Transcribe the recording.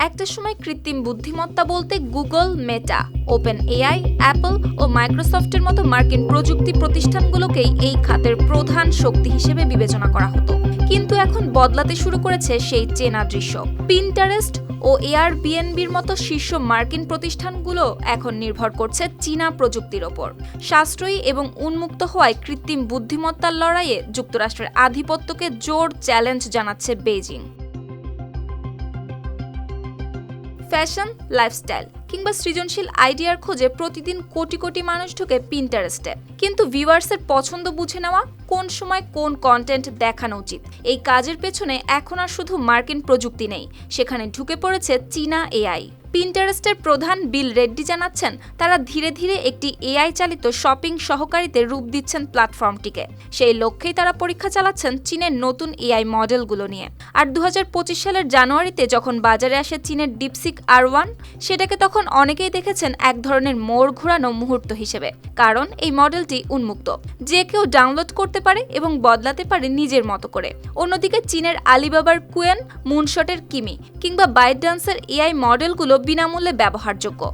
একটা সময় কৃত্রিম বুদ্ধিমত্তা বলতে গুগল, মেটা, ওপেন এআই, অ্যাপল ও মাইক্রোসফটের মতো মার্কিন প্রযুক্তি প্রতিষ্ঠানগুলোকেই এই খাতের প্রধান শক্তি হিসেবে বিবেচনা করা হতো। কিন্তু এখন বদলাতে শুরু করেছে সেই চেনা দৃশ্য। পিন্টারেস্ট ও এয়ারবিএনবির মতো শীর্ষ মার্কিন প্রতিষ্ঠানগুলো এখন নির্ভর করছে চীনা প্রযুক্তির ওপর। সাশ্রয়ী এবং উন্মুক্ত হওয়ায় কৃত্রিম বুদ্ধিমত্তার লড়াইয়ে যুক্তরাষ্ট্রের আধিপত্যকে জোর চ্যালেঞ্জ জানাচ্ছে বেইজিং। ফ্যাশন, লাইফস্টাইল কিংবা সৃজনশীল আইডিয়ার খোঁজে প্রতিদিন কোটি কোটি মানুষ ঢোকে পিন্টারেস্টে। কিন্তু ভিউয়ার্সের পছন্দ বুঝে নেওয়া, কোন সময় কোন কন্টেন্ট দেখানো উচিত, এই কাজের পেছনে এখন আর শুধু মার্কিন প্রযুক্তি নেই, সেখানে ঢুকে পড়েছে চীনা এআই। পিন্টারেস্টের প্রধান বিল রেড্ডি জানাচ্ছেন, তারা ধীরে ধীরে একটি এআই চালিত শপিং সহকারীতে রূপ দিচ্ছেন প্ল্যাটফর্মটিকে। সেই লক্ষ্যেই তারা পরীক্ষা চালাচ্ছেন চীনের নতুন এআই মডেলগুলো নিয়ে। আর 2025 সালের জানুয়ারিতে যখন বাজারে আসে চীনের ডিপসিক R1, সেটাকে তখন অনেকেই দেখেছেন এক ধরনের মোড় ঘোরানো মুহূর্ত হিসেবে। কারণ এই মডেলটি উন্মুক্ত, যে কেউ ডাউনলোড করতে পারে এবং বদলাতে পারে নিজের মতো করে। অন্যদিকে চীনের আলিবাবার কুয়েন, মুনশটের কিমি কিংবা বাইটডান্সের এআই মডেলগুলো বিনামূল্যে ব্যবহারযোগ্য।